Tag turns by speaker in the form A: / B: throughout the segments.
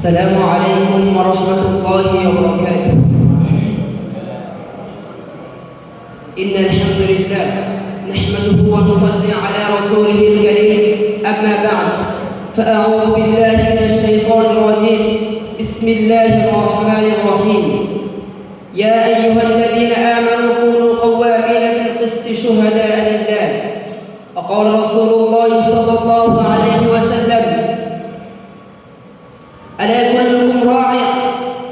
A: السلام عليكم ورحمة الله وبركاته. إن الحمد لله نحمده ونصلي على رسوله الكريم، أما بعد فأعوذ بالله من الشيطان الرجيم. بسم الله الرحمن الرحيم. يا أيها الذين آمنوا كونوا قوامين بالقسط شهداء لله، وقال رسول الله صلى الله عليه وسلم: ألا كلكم راع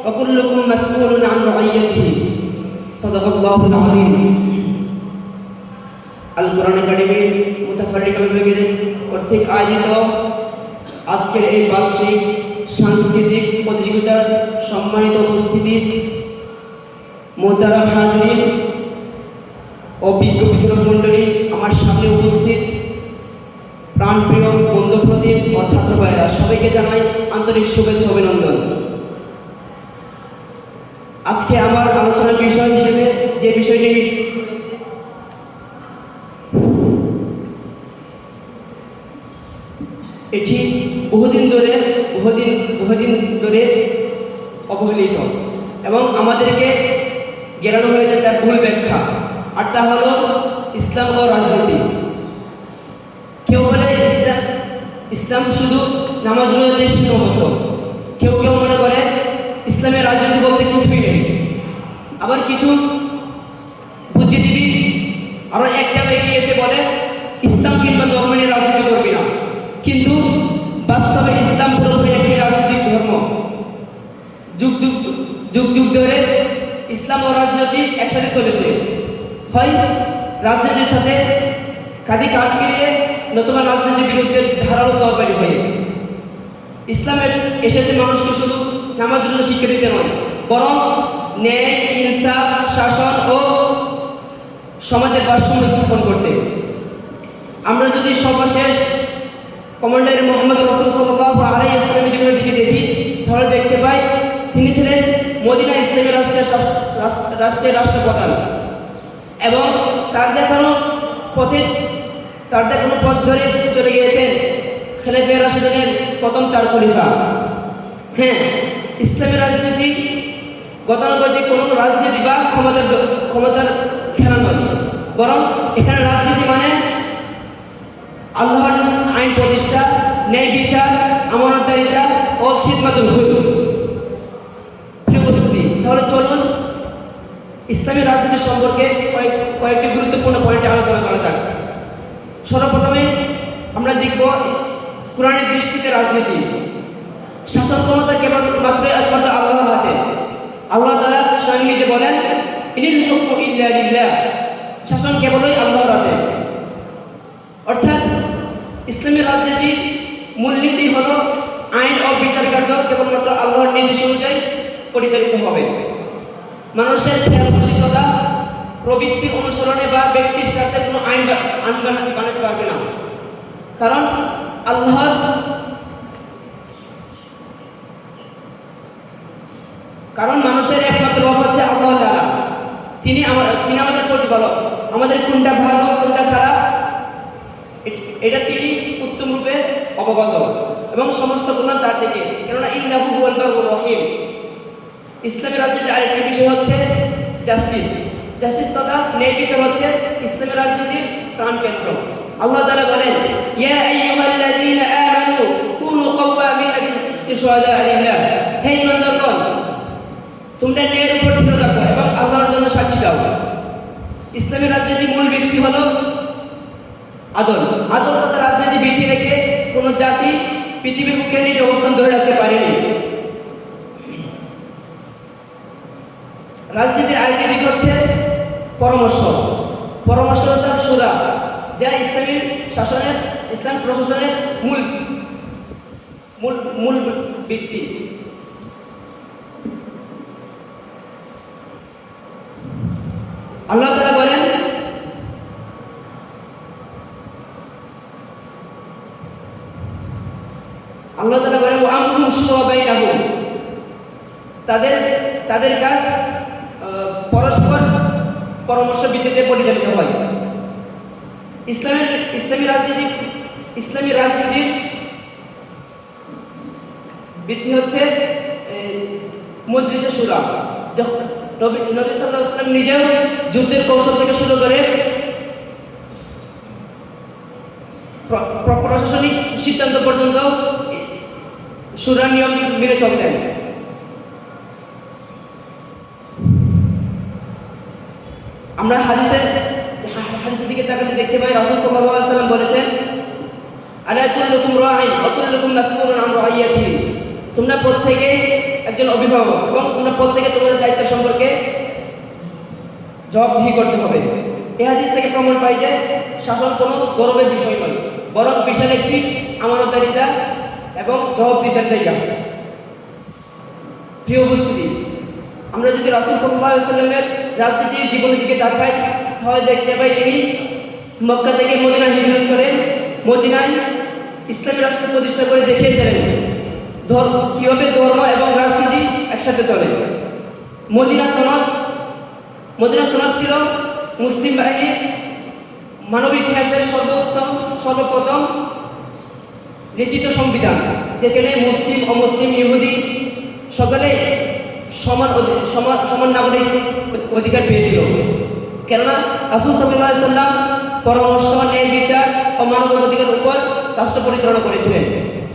A: وكلكم مسؤول عن رعيته. صدق الله العظيم. আল কোরআন একাডেমির মুতাফাররিকা বিভাগের কর্তৃক আয়োজিত আজকের এই বার্ষিক সাংস্কৃতিক প্রতিযোগিতার সম্মানিত উপস্থিতি, মোহতারাম হাজরিন ও বিজ্ঞ বিচারক মণ্ডলী, আমার সামনে উপস্থিত প্রাণপ্রিয় বন্ধু প্রতিম ও ছাত্র ভাইয়েরা, সবাইকে জানাই আন্তরিক শুভেচ্ছা অভিনন্দন। আজকে আমার আলোচনার বিষয় হিসেবে যে বিষয়টি এটি বহুদিন ধরে অবহেলিত এবং আমাদেরকে জ্ঞানানো হয়েছে তার ভুল ব্যাখ্যা, আর তা হলো ইসলাম ও রাজনীতি। কেউ বলে ইসলাম শুধু নামাজ রোজাতে সীমাবদ্ধ, কেউ মনে করে ইসলামের রাজনীতি বলতে কিছুই নেই। আবার কিছু বুদ্ধিজীবী আরো একটা বেরিয়ে এসে বলে ইসলাম কিংবা ধর্ম নিয়ে রাজনীতি করবি না, কিন্তু বাস্তবে ইসলাম পুরোপুরি একটি রাজনৈতিক ধর্ম। যুগ যুগ ধরে ইসলাম ও রাজনীতি একসাথে চলেছে, হয় রাজনীতির সাথে কাঁধে কাঁধ মিলিয়ে, নতুবা রাজনীতির বিরুদ্ধে ধারালো তরবারি হয়ে। ইসলাম এসেছে মানুষকে শুধু নামাজ রোজা শিক্ষা দিতে নয়, বরং ন্যায়, ইনসাফ, শাসন ও সমাজের ভারসাম্য স্থাপন করতে। আমরা যদি সর্বশেষ কমান্ডার মোহাম্মদ রাসূল সাল্লাল্লাহু আলাইহি ওয়াসাল্লামের জীবনের দিকে দেখি, তাহলে দেখতে পাই তিনি ছিলেন মদিনা ইসলামের রাষ্ট্রের রাষ্ট্রপ্রধান এবং তার দেখানো পথ ধরে চলে গিয়েছেন খলিফায়ে রাশিদুনের প্রথম 4 খলিফা। হ্যাঁ, ইসলামের রাজনীতি গতানুগতিক কোনো রাজনীতি বা ক্ষমতার খেলা নয়, বরং এখানে রাজনীতি মানে আল্লাহর আইন প্রতিষ্ঠা, ন্যায় বিচার, আমানতদারিতা ও খিদমাতুল হুকুম। প্রিয় উপস্থিতি, তাহলে চলুন ইসলামী রাজনীতি সম্পর্কে কয়েকটি গুরুত্বপূর্ণ পয়েন্টে আলোচনা করা যাক। সর্বপ্রথমে আমরা দেখব কোরআনের দৃষ্টিতে রাজনীতি। শাসন ক্ষমতা একমাত্র আল্লাহর হাতে। আল্লাহ তাআলা স্বয়ং নিজে বলেন, ইনিল হুকমু ইল্লা লিল্লাহ, শাসন কেবলই আল্লাহর হাতে। অর্থাৎ ইসলামী রাজনীতি মূলনীতি হলো আইন ও বিচার কার্য কেবলমাত্র আল্লাহর নির্দেশ অনুযায়ী পরিচালিত হবে। মানুষের খেয়ালখুশিতা, প্রবৃত্তির অনুসরণে বা ব্যক্তির সাথে কোনো আইন বানাতে পারবে না, কারণ মানুষের একমাত্র রব হচ্ছে আল্লাহ তাআলা। তিনি আমাদের প্রতিপালক। আমাদের কোনটা ভালো কোনটা খারাপ এটা তিনি উত্তম রূপে অবগত এবং সমস্ত গুনাহ তার থেকে, কেননা ইন্নাহু হুয়াল বারুর রহিম। ইসলামী রাজনীতির আরেকটি বিষয় হচ্ছে জাস্টিস তথা ন্যায় বিচার হচ্ছে ইসলামী রাজনীতির প্রাণকেন্দ্র। আল্লাহ তাআলা বলেন, ইয়া আইয়ুহাল্লাযীনা আমানু কুনু কাওয়ামিনা বিল কিসতি শুহাদা লিল্লাহ, হে ঈমানদারগণ, তোমরা ন্যায়ের উপর দৃঢ় থাকো এবং আল্লাহর জন্য সাক্ষী দাও। ইসলামী রাজনীতির মূল ভিত্তি হলো আদল তথা রাজনীতি ভিত্তি রেখে কোনো জাতি পৃথিবীর বুকে নিজের অবস্থান ধরে রাখতে পারেনি। রাজনীতির আরেকটি দিক হচ্ছে পরামর্শ হচ্ছে সুরা, যা ইসলাম প্রশাসনের মূল ভিত্তি। আল্লাহ তাআলা বলেন, ওয়া আমরুহুম শুরা বাইনাহুম, তাদের কাজ পরস্পর পরামর্শ ভিত্তিতে পরিচালিত হয়। ইসলামী রাজনীতির বৃদ্ধি হচ্ছে মজলিসে শুরা। নবী সাল্লাল্লাহু আলাইহি ওয়াসাল্লাম নিজেও যুদ্ধের কৌশল থেকে শুরু করে প্রশাসনিক সিদ্ধান্ত পর্যন্ত শুরার নিয়ম মেনে চলতেন। আমরা হাদিসের দিকে তাকাতে দেখতে পাই, রাসূল সাল্লাল্লাহু আলাইহি ওয়াসাল্লাম বলেছেন, আলা কুল্লুকুম রাঈন ওয়া কুল্লুকুম মাসউলুন আন রাইয়াতিহি। তোমরা প্রত্যেকে একজন অভিভাবক এবং তোমরা প্রত্যেকে তোমাদের দায়িত্ব সম্পর্কে জবাবদিহি করতে হবে। এই হাদিস থেকে প্রমাণ পাই যে শাসন কোনো গৌরবের বিষয় নয়, বরং বিশাল একটি আমানতদারিতা এবং জবাবদিহিতার জায়গা। প্রিয় উপস্থিতি, আমরা যদি রাসূল সাল্লাল্লাহু আলাইহি ওয়াসাল্লামের রাজনীতির জীবনের দিকে তাকাই তাহলে দেখতে পাই তিনি মক্কা থেকে মদিনায় হিজরত করে মদিনায় ইসলামী রাষ্ট্র প্রতিষ্ঠা করে দেখিয়েছিলেন কীভাবে ধর্ম এবং রাজনীতি একসাথে চলে। মদিনা সনদ ছিল মুসলিম বাহিনীর মানব ইতিহাসের সর্বপ্রথম লিখিত সংবিধান, যেখানে মুসলিম অমুসলিম ইহুদি সকলে সমান নাগরিক অধিকার পেয়েছিল। কেননা রাসূল সাল্লাল্লাহু আলাইহি ওয়াসাল্লাম পরামর্শ, ন্যায় বিচার ও মানবাধিকারের উপর রাষ্ট্র পরিচালনা করেছিলেন।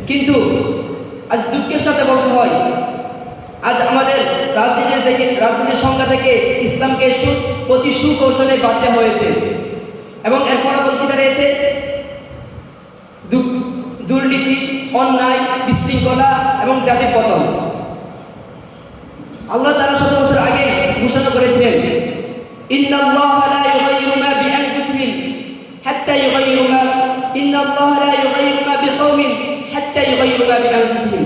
A: কিন্তু আজ দুঃখের সাথে বলতে হয়, আজ আমাদের রাজনীতির সংজ্ঞা থেকে ইসলামকে অতি সুকৌশলে বাদ দেওয়া হয়েছে এবং এর ফলাফল কি দাঁড়িয়েছে? দুর্নীতি, অন্যায়, বিশৃঙ্খলা এবং জাতির পতন। আল্লাহ তাআলা 100 বছর আগে ঘোষণা করেছিলেন, ইন্নাল্লাহা লা ইউগাইয়িরু মা বিআনফুসিহিম হাত্তা ইউগাইয়িরু মা ইন্নাল্লাহা লা ইউগাইয়িরু মা বিকাওমিন হাত্তা ইউগাইয়িরু মা বিআনফুসিহিম।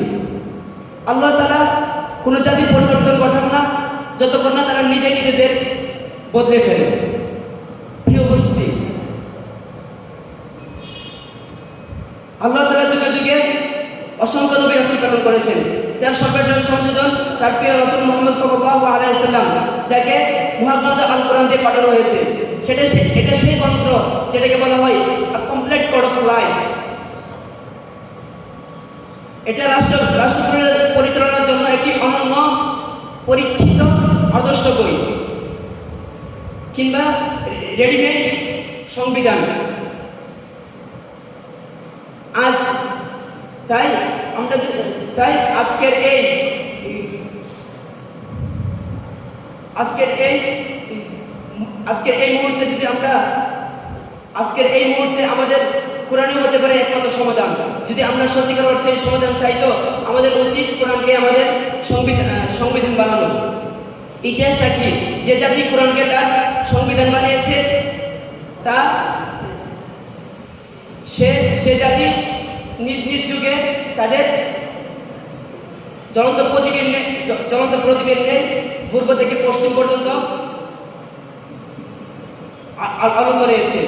A: আল্লাহ তাআলা কোনো জাতির পরিবর্তন ঘটান না যতক্ষণ না তারা নিজেদের বদলে ফেলে। প্রিয় উপস্থিতি, আল্লাহ তাআলা যুগে যুগে অসংখ্য নবী রাসূল প্রেরণ করেছেন, যার সর্বশেষ সংযোজন তার প্রিয় রাসূল মুহাম্মদ সাল্লাল্লাহু আলাইহি ওয়াসাল্লাম, যাকে মহাগ্রন্থ আল কোরআন দিয়ে পাঠানো হয়েছে। এটা সেই গ্রন্থ যেটাকে বলা হয় a complete code of life. এটা রাষ্ট্র পরিচালনার জন্য একটি অনন্য পরীক্ষিত আদর্শ বই কিংবা রেডিমেড সংবিধান। তাই আজকের এই মুহূর্তে যদি আমরা আমাদের কোরআনই হতে পারে একমাত্র সমাধান। যদি আমরা সত্যিকার অর্থে সমাধান চাই তো আমাদের উচিত কোরআনকে আমাদের সংবিধান বানানো। ইতিহাস সাক্ষী, যে জাতি কোরআনকে তার সংবিধান বানিয়েছে তা সে জাতি নিজ যুগে তাদের জ্বলন্ত প্রদীপের নেই পূর্ব থেকে পশ্চিম পর্যন্ত আলো চলেছে।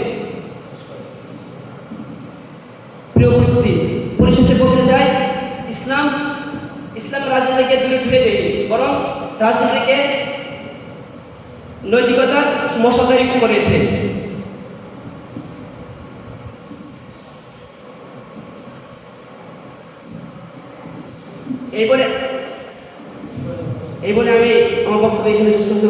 A: প্রিয় উপস্থিতি, পরিশেষে বলতে চাই, ইসলাম রাজনীতিকে দূরে ঠেলে দেয়নি, বরং রাজনীতিকে নৈতিকতার মশাদারি করেছে। এই বলে আমি আমার বক্তব্য এখানে শেষ করছি।